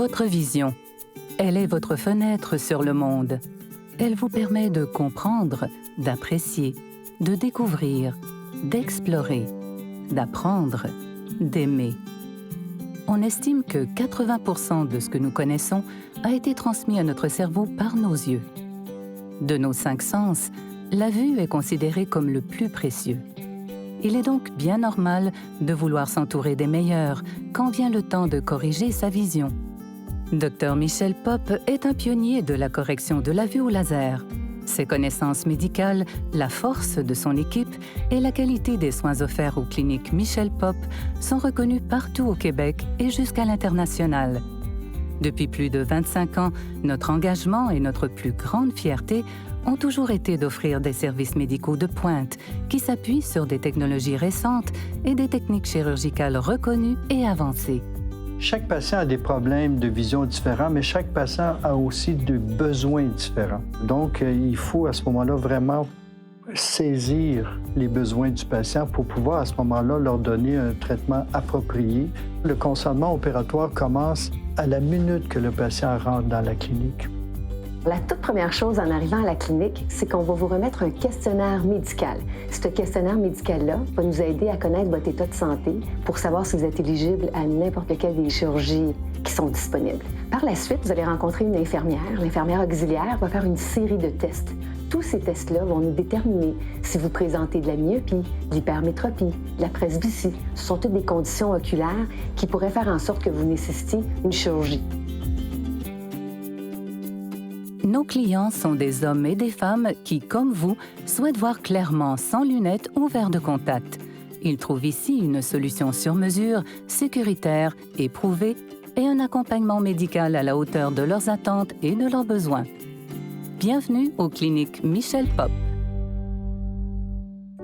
Votre vision, elle est votre fenêtre sur le monde. Elle vous permet de comprendre, d'apprécier, de découvrir, d'explorer, d'apprendre, d'aimer. On estime que 80% de ce que nous connaissons a été transmis à notre cerveau par nos yeux. De nos 5 sens, la vue est considérée comme le plus précieux. Il est donc bien normal de vouloir s'entourer des meilleurs quand vient le temps de corriger sa vision. Dr Michel Popp est un pionnier de la correction de la vue au laser. Ses connaissances médicales, la force de son équipe et la qualité des soins offerts aux cliniques Michel Popp sont reconnus partout au Québec et jusqu'à l'international. Depuis plus de 25 ans, notre engagement et notre plus grande fierté ont toujours été d'offrir des services médicaux de pointe qui s'appuient sur des technologies récentes et des techniques chirurgicales reconnues et avancées. Chaque patient a des problèmes de vision différents, mais chaque patient a aussi des besoins différents. Donc, il faut à ce moment-là vraiment saisir les besoins du patient pour pouvoir à ce moment-là leur donner un traitement approprié. Le consentement opératoire commence à la minute que le patient rentre dans la clinique. La toute première chose en arrivant à la clinique, c'est qu'on va vous remettre un questionnaire médical. Ce questionnaire médical-là va nous aider à connaître votre état de santé pour savoir si vous êtes éligible à n'importe quelle des chirurgies qui sont disponibles. Par la suite, vous allez rencontrer une infirmière. L'infirmière auxiliaire va faire une série de tests. Tous ces tests-là vont nous déterminer si vous présentez de la myopie, de l'hypermétropie, de la presbytie. Ce sont toutes des conditions oculaires qui pourraient faire en sorte que vous nécessitiez une chirurgie. Nos clients sont des hommes et des femmes qui, comme vous, souhaitent voir clairement sans lunettes ou verres de contact. Ils trouvent ici une solution sur mesure, sécuritaire, éprouvée et un accompagnement médical à la hauteur de leurs attentes et de leurs besoins. Bienvenue aux cliniques Michel Popp.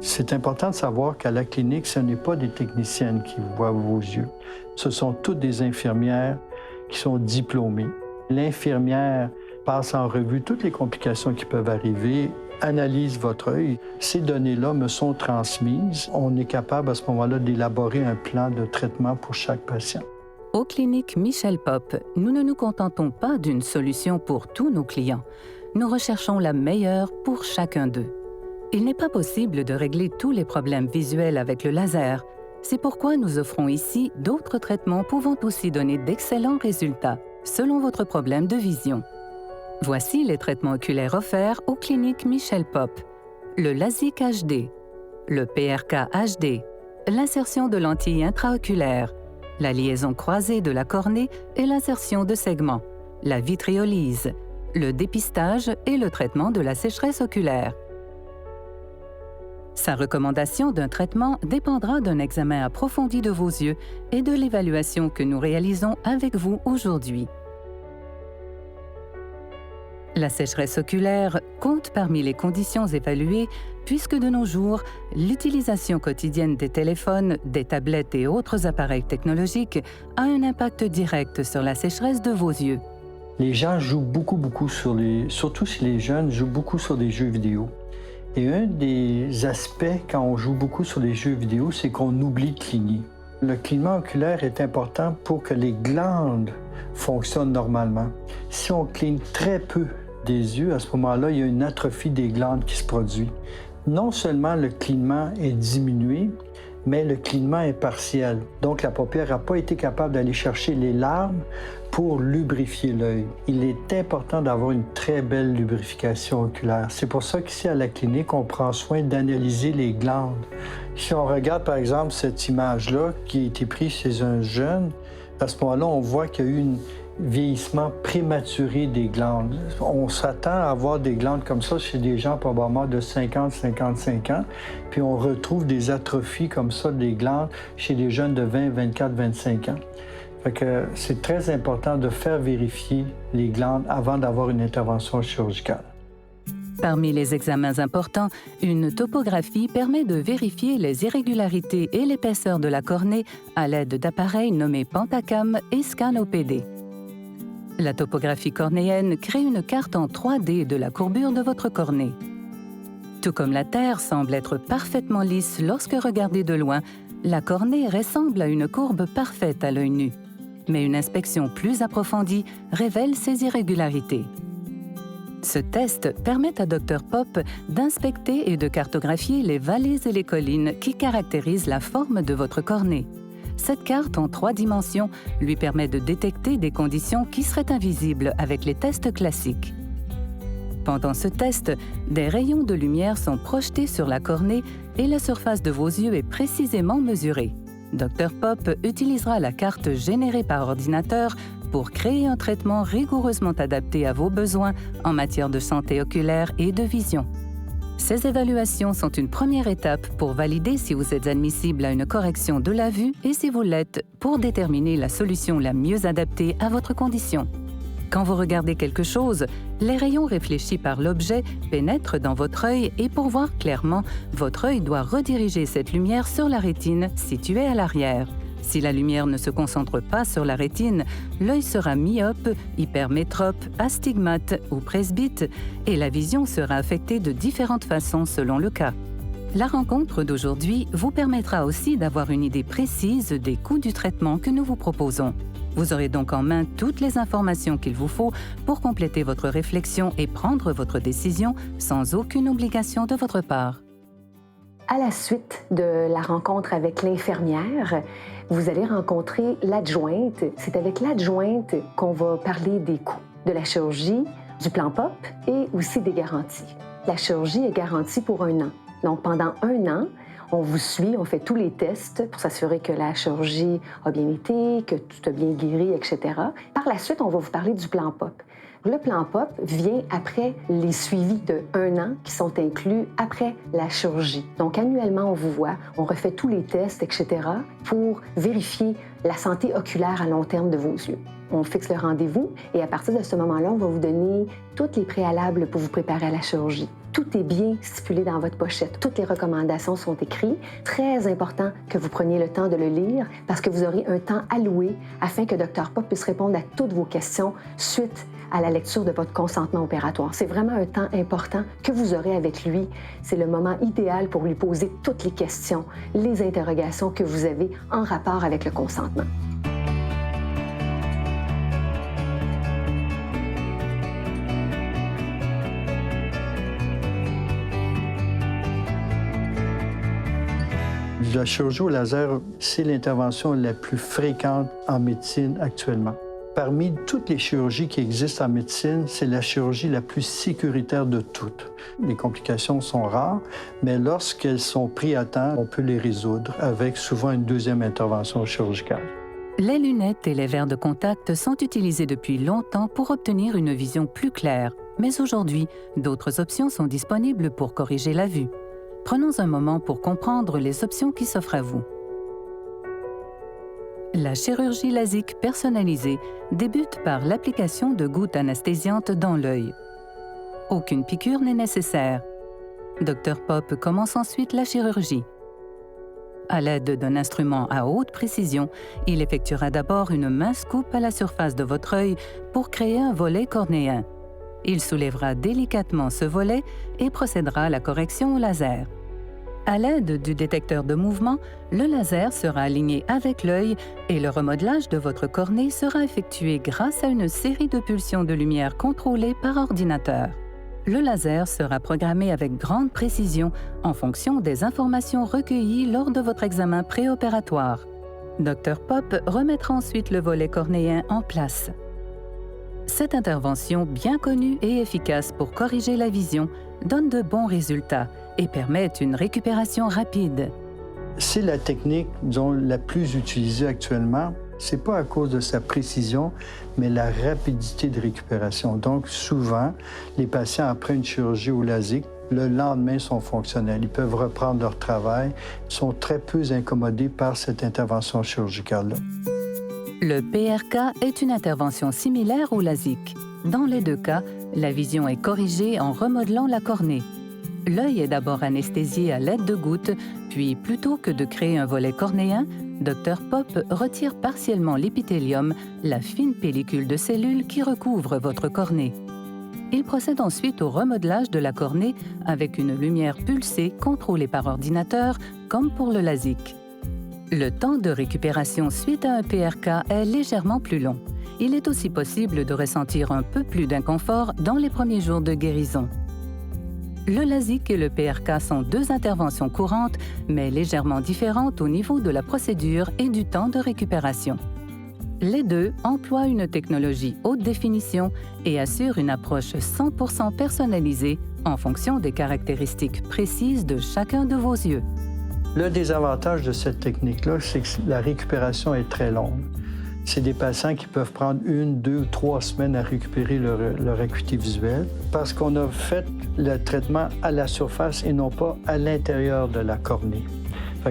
C'est important de savoir qu'à la clinique, ce n'est pas des techniciennes qui voient vos yeux. Ce sont toutes des infirmières qui sont diplômées. L'infirmière passe en revue toutes les complications qui peuvent arriver, analyse votre œil. Ces données-là me sont transmises. On est capable à ce moment-là d'élaborer un plan de traitement pour chaque patient. Aux cliniques Michel Popp, nous ne nous contentons pas d'une solution pour tous nos clients. Nous recherchons la meilleure pour chacun d'eux. Il n'est pas possible de régler tous les problèmes visuels avec le laser. C'est pourquoi nous offrons ici d'autres traitements pouvant aussi donner d'excellents résultats, selon votre problème de vision. Voici les traitements oculaires offerts aux cliniques Michel Popp. Le LASIK HD, le PRK HD, l'insertion de lentilles intraoculaires, la liaison croisée de la cornée et l'insertion de segments, la vitréolyse, le dépistage et le traitement de la sécheresse oculaire. Sa recommandation d'un traitement dépendra d'un examen approfondi de vos yeux et de l'évaluation que nous réalisons avec vous aujourd'hui. La sécheresse oculaire compte parmi les conditions évaluées puisque de nos jours, l'utilisation quotidienne des téléphones, des tablettes et autres appareils technologiques a un impact direct sur la sécheresse de vos yeux. Les gens jouent beaucoup surtout si les jeunes jouent beaucoup sur des jeux vidéo. Et un des aspects quand on joue beaucoup sur des jeux vidéo, c'est qu'on oublie de cligner. Le clignement oculaire est important pour que les glandes fonctionnent normalement. Si on cligne très peu des yeux, à ce moment-là, il y a une atrophie des glandes qui se produit. Non seulement le clignement est diminué, mais le clignement est partiel. Donc, la paupière n'a pas été capable d'aller chercher les larmes pour lubrifier l'œil. Il est important d'avoir une très belle lubrification oculaire. C'est pour ça qu'ici, à la clinique, on prend soin d'analyser les glandes. Si on regarde, par exemple, cette image-là qui a été prise chez un jeune, à ce moment-là, on voit qu'il y a eu un vieillissement prématuré des glandes. On s'attend à avoir des glandes comme ça chez des gens probablement de 50-55 ans, puis on retrouve des atrophies comme ça des glandes chez des jeunes de 20, 24, 25 ans. Fait que c'est très important de faire vérifier les glandes avant d'avoir une intervention chirurgicale. Parmi les examens importants, une topographie permet de vérifier les irrégularités et l'épaisseur de la cornée à l'aide d'appareils nommés Pentacam et Scan-OPD. La topographie cornéenne crée une carte en 3D de la courbure de votre cornée. Tout comme la Terre semble être parfaitement lisse lorsque regardée de loin, la cornée ressemble à une courbe parfaite à l'œil nu. mais une inspection plus approfondie révèle ces irrégularités. Ce test permet à Dr Pop d'inspecter et de cartographier les vallées et les collines qui caractérisent la forme de votre cornée. Cette carte en 3 dimensions lui permet de détecter des conditions qui seraient invisibles avec les tests classiques. Pendant ce test, des rayons de lumière sont projetés sur la cornée et la surface de vos yeux est précisément mesurée. Dr Pop utilisera la carte générée par ordinateur pour créer un traitement rigoureusement adapté à vos besoins en matière de santé oculaire et de vision. Ces évaluations sont une première étape pour valider si vous êtes admissible à une correction de la vue et si vous l'êtes pour déterminer la solution la mieux adaptée à votre condition. Quand vous regardez quelque chose, les rayons réfléchis par l'objet pénètrent dans votre œil et pour voir clairement, votre œil doit rediriger cette lumière sur la rétine située à l'arrière. Si la lumière ne se concentre pas sur la rétine, l'œil sera myope, hypermétrope, astigmate ou presbyte et la vision sera affectée de différentes façons selon le cas. La rencontre d'aujourd'hui vous permettra aussi d'avoir une idée précise des coûts du traitement que nous vous proposons. Vous aurez donc en main toutes les informations qu'il vous faut pour compléter votre réflexion et prendre votre décision sans aucune obligation de votre part. À la suite de la rencontre avec l'infirmière, vous allez rencontrer l'adjointe. C'est avec l'adjointe qu'on va parler des coûts de la chirurgie, du plan POP et aussi des garanties. La chirurgie est garantie pour 1 an. Donc, pendant 1 an, on vous suit, on fait tous les tests pour s'assurer que la chirurgie a bien été, que tout a bien guéri, etc. Par la suite, on va vous parler du plan POP. Le plan POP vient après les suivis de 1 an qui sont inclus après la chirurgie. Donc, annuellement, on vous voit, on refait tous les tests, etc. pour vérifier la santé oculaire à long terme de vos yeux. On fixe le rendez-vous et à partir de ce moment-là, on va vous donner tous les préalables pour vous préparer à la chirurgie. Tout est bien stipulé dans votre pochette. Toutes les recommandations sont écrites. Très important que vous preniez le temps de le lire parce que vous aurez un temps alloué afin que Dr Pop puisse répondre à toutes vos questions suite à la lecture de votre consentement opératoire. C'est vraiment un temps important que vous aurez avec lui. C'est le moment idéal pour lui poser toutes les questions, les interrogations que vous avez en rapport avec le consentement. La chirurgie au laser, c'est l'intervention la plus fréquente en médecine actuellement. Parmi toutes les chirurgies qui existent en médecine, c'est la chirurgie la plus sécuritaire de toutes. Les complications sont rares, mais lorsqu'elles sont prises à temps, on peut les résoudre avec souvent une 2e intervention chirurgicale. Les lunettes et les verres de contact sont utilisés depuis longtemps pour obtenir une vision plus claire, mais aujourd'hui, d'autres options sont disponibles pour corriger la vue. Prenons un moment pour comprendre les options qui s'offrent à vous. La chirurgie LASIK personnalisée débute par l'application de gouttes anesthésiantes dans l'œil. Aucune piqûre n'est nécessaire. Dr Pop commence ensuite la chirurgie. À l'aide d'un instrument à haute précision, il effectuera d'abord une mince coupe à la surface de votre œil pour créer un volet cornéen. Il soulèvera délicatement ce volet et procédera à la correction au laser. À l'aide du détecteur de mouvement, le laser sera aligné avec l'œil et le remodelage de votre cornée sera effectué grâce à une série de pulsions de lumière contrôlées par ordinateur. Le laser sera programmé avec grande précision en fonction des informations recueillies lors de votre examen préopératoire. Dr Pop remettra ensuite le volet cornéen en place. Cette intervention bien connue et efficace pour corriger la vision donne de bons résultats et permet une récupération rapide. C'est la technique, disons, la plus utilisée actuellement. C'est pas à cause de sa précision, mais la rapidité de récupération. Donc, souvent, les patients, après une chirurgie au LASIK, le lendemain sont fonctionnels. Ils peuvent reprendre leur travail. Ils sont très peu incommodés par cette intervention chirurgicale-là. Le PRK est une intervention similaire au LASIK. Dans les 2 cas, la vision est corrigée en remodelant la cornée. L'œil est d'abord anesthésié à l'aide de gouttes, puis plutôt que de créer un volet cornéen, Dr Pop retire partiellement l'épithélium, la fine pellicule de cellules qui recouvre votre cornée. Il procède ensuite au remodelage de la cornée avec une lumière pulsée contrôlée par ordinateur, comme pour le LASIK. Le temps de récupération suite à un PRK est légèrement plus long. Il est aussi possible de ressentir un peu plus d'inconfort dans les premiers jours de guérison. Le LASIK et le PRK sont deux interventions courantes, mais légèrement différentes au niveau de la procédure et du temps de récupération. Les deux emploient une technologie haute définition et assurent une approche 100% personnalisée en fonction des caractéristiques précises de chacun de vos yeux. Le désavantage de cette technique-là, c'est que la récupération est très longue. C'est des patients qui peuvent prendre 1, 2, 3 semaines à récupérer leur acuité visuelle parce qu'on a fait le traitement à la surface et non pas à l'intérieur de la cornée.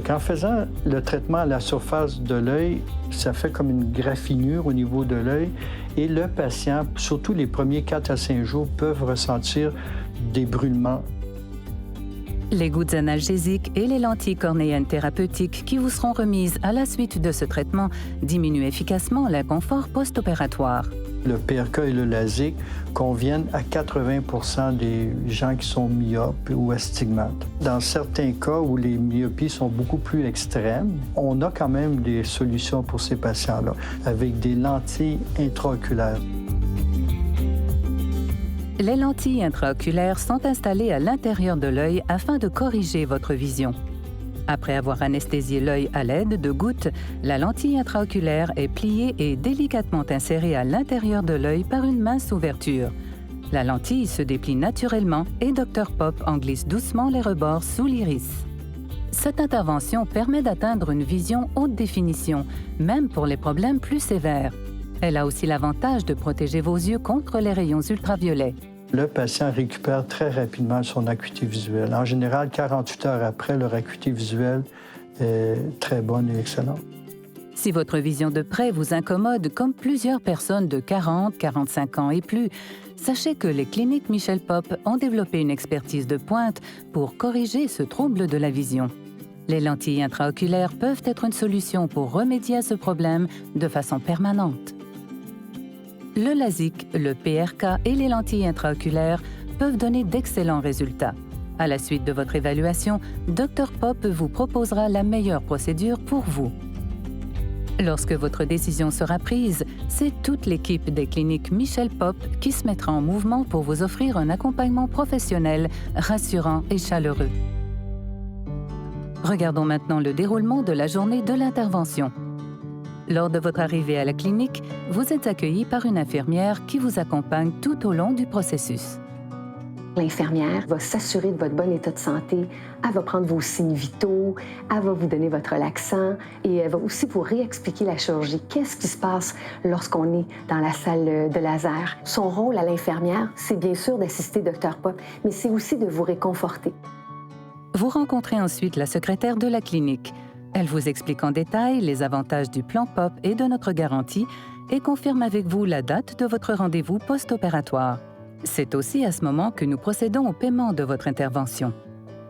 En faisant le traitement à la surface de l'œil, ça fait comme une graffinure au niveau de l'œil et le patient, surtout les premiers 4 à 5 jours, peuvent ressentir des brûlements. Les gouttes analgésiques et les lentilles cornéennes thérapeutiques qui vous seront remises à la suite de ce traitement diminuent efficacement l'inconfort post-opératoire. Le PRK et le LASIK conviennent à 80% des gens qui sont myopes ou astigmates. Dans certains cas où les myopies sont beaucoup plus extrêmes, on a quand même des solutions pour ces patients-là, avec des lentilles intraoculaires. Les lentilles intraoculaires sont installées à l'intérieur de l'œil afin de corriger votre vision. Après avoir anesthésié l'œil à l'aide de gouttes, la lentille intraoculaire est pliée et délicatement insérée à l'intérieur de l'œil par une mince ouverture. La lentille se déplie naturellement et Dr Pop en glisse doucement les rebords sous l'iris. Cette intervention permet d'atteindre une vision haute définition, même pour les problèmes plus sévères. Elle a aussi l'avantage de protéger vos yeux contre les rayons ultraviolets. Le patient récupère très rapidement son acuité visuelle. En général, 48 heures après, leur acuité visuelle est très bonne et excellente. Si votre vision de près vous incommode, comme plusieurs personnes de 40, 45 ans et plus, sachez que les cliniques Michel Pop ont développé une expertise de pointe pour corriger ce trouble de la vision. Les lentilles intraoculaires peuvent être une solution pour remédier à ce problème de façon permanente. Le LASIK, le PRK et les lentilles intraoculaires peuvent donner d'excellents résultats. À la suite de votre évaluation, Dr Pop vous proposera la meilleure procédure pour vous. Lorsque votre décision sera prise, c'est toute l'équipe des cliniques Michel Pop qui se mettra en mouvement pour vous offrir un accompagnement professionnel, rassurant et chaleureux. Regardons maintenant le déroulement de la journée de l'intervention. Lors de votre arrivée à la clinique, vous êtes accueilli par une infirmière qui vous accompagne tout au long du processus. L'infirmière va s'assurer de votre bon état de santé, elle va prendre vos signes vitaux, elle va vous donner votre relaxant et elle va aussi vous réexpliquer la chirurgie. Qu'est-ce qui se passe lorsqu'on est dans la salle de laser? Son rôle à l'infirmière, c'est bien sûr d'assister Dr Pop, mais c'est aussi de vous réconforter. Vous rencontrez ensuite la secrétaire de la clinique. Elle vous explique en détail les avantages du plan POP et de notre garantie et confirme avec vous la date de votre rendez-vous post-opératoire. C'est aussi à ce moment que nous procédons au paiement de votre intervention.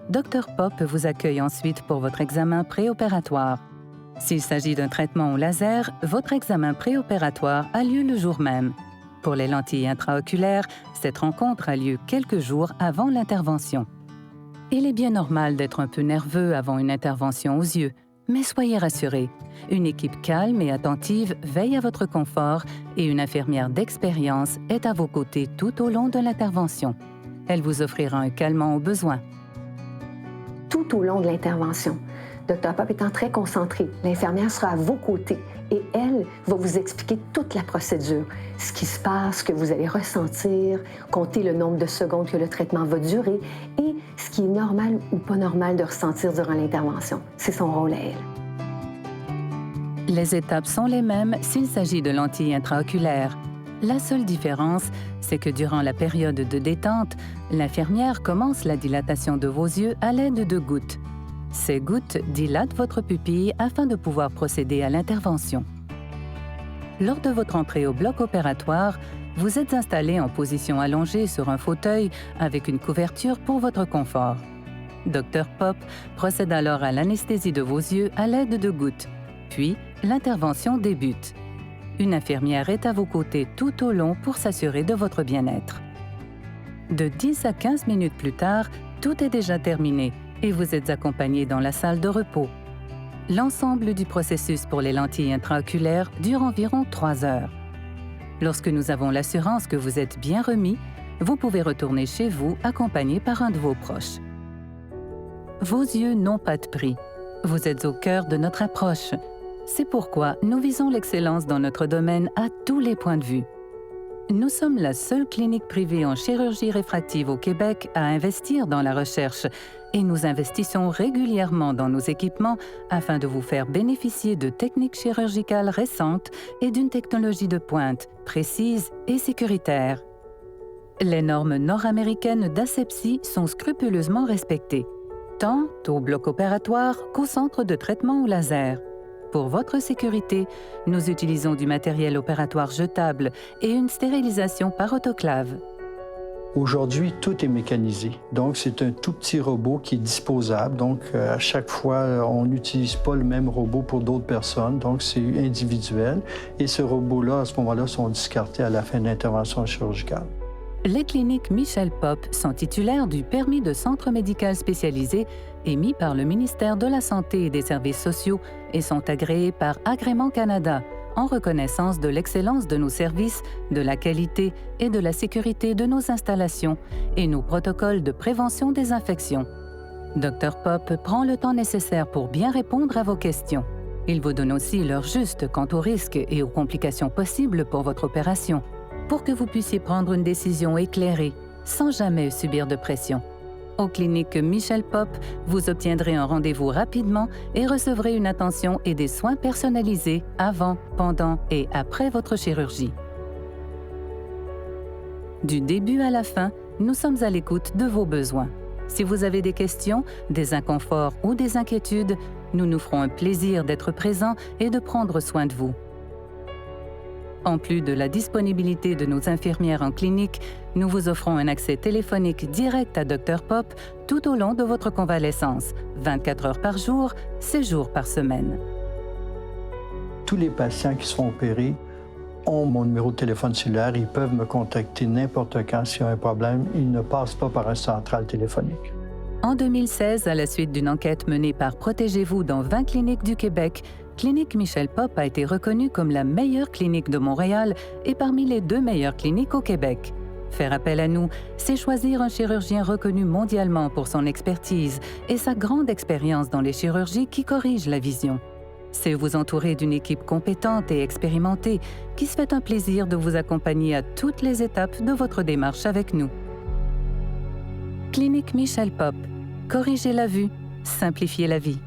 Dr Pop vous accueille ensuite pour votre examen préopératoire. S'il s'agit d'un traitement au laser, votre examen préopératoire a lieu le jour même. Pour les lentilles intraoculaires, cette rencontre a lieu quelques jours avant l'intervention. Il est bien normal d'être un peu nerveux avant une intervention aux yeux, mais soyez rassurés, une équipe calme et attentive veille à votre confort et une infirmière d'expérience est à vos côtés tout au long de l'intervention. Elle vous offrira un calmant au besoin. Tout au long de l'intervention, Dr Pop étant très concentré, l'infirmière sera à vos côtés et elle va vous expliquer toute la procédure, ce qui se passe, ce que vous allez ressentir, compter le nombre de secondes que le traitement va durer et ce qui est normal ou pas normal de ressentir durant l'intervention. C'est son rôle à elle. Les étapes sont les mêmes s'il s'agit de lentilles intraoculaires. La seule différence, c'est que durant la période de détente, l'infirmière commence la dilatation de vos yeux à l'aide de gouttes. Ces gouttes dilatent votre pupille afin de pouvoir procéder à l'intervention. Lors de votre entrée au bloc opératoire, vous êtes installé en position allongée sur un fauteuil avec une couverture pour votre confort. Dr Pop procède alors à l'anesthésie de vos yeux à l'aide de gouttes. Puis, l'intervention débute. Une infirmière est à vos côtés tout au long pour s'assurer de votre bien-être. De 10 à 15 minutes plus tard, tout est déjà terminé et vous êtes accompagné dans la salle de repos. L'ensemble du processus pour les lentilles intraoculaires dure environ 3 heures. Lorsque nous avons l'assurance que vous êtes bien remis, vous pouvez retourner chez vous accompagné par un de vos proches. Vos yeux n'ont pas de prix. Vous êtes au cœur de notre approche. C'est pourquoi nous visons l'excellence dans notre domaine à tous les points de vue. Nous sommes la seule clinique privée en chirurgie réfractive au Québec à investir dans la recherche et nous investissons régulièrement dans nos équipements afin de vous faire bénéficier de techniques chirurgicales récentes et d'une technologie de pointe, précise et sécuritaire. Les normes nord-américaines d'asepsie sont scrupuleusement respectées, tant au bloc opératoire qu'au centre de traitement au laser. Pour votre sécurité, nous utilisons du matériel opératoire jetable et une stérilisation par autoclave. Aujourd'hui, tout est mécanisé. Donc, c'est un tout petit robot qui est disposable. Donc, à chaque fois, on n'utilise pas le même robot pour d'autres personnes. Donc, c'est individuel. Et ce robot-là, à ce moment-là, sont discartés à la fin de l'intervention chirurgicale. Les cliniques Michel Pop sont titulaires du permis de centre médical spécialisé émis par le ministère de la Santé et des Services sociaux et sont agréés par Agrément Canada en reconnaissance de l'excellence de nos services, de la qualité et de la sécurité de nos installations et nos protocoles de prévention des infections. Dr Pop prend le temps nécessaire pour bien répondre à vos questions. Il vous donne aussi l'heure juste quant aux risques et aux complications possibles pour votre opération, pour que vous puissiez prendre une décision éclairée, sans jamais subir de pression. Aux cliniques Michel Pop, vous obtiendrez un rendez-vous rapidement et recevrez une attention et des soins personnalisés avant, pendant et après votre chirurgie. Du début à la fin, nous sommes à l'écoute de vos besoins. Si vous avez des questions, des inconforts ou des inquiétudes, nous nous ferons un plaisir d'être présents et de prendre soin de vous. En plus de la disponibilité de nos infirmières en clinique, nous vous offrons un accès téléphonique direct à Dr Pop tout au long de votre convalescence, 24 heures par jour, 7 jours par semaine. Tous les patients qui sont opérés ont mon numéro de téléphone cellulaire. Ils peuvent me contacter n'importe quand s'il y a un problème. Ils ne passent pas par un central téléphonique. En 2016, à la suite d'une enquête menée par Protégez-vous dans 20 cliniques du Québec, Clinique Michel Pop a été reconnue comme la meilleure clinique de Montréal et parmi les 2 meilleures cliniques au Québec. Faire appel à nous, c'est choisir un chirurgien reconnu mondialement pour son expertise et sa grande expérience dans les chirurgies qui corrigent la vision. C'est vous entourer d'une équipe compétente et expérimentée qui se fait un plaisir de vous accompagner à toutes les étapes de votre démarche avec nous. Clinique Michel Pop. Corrigez la vue, simplifiez la vie.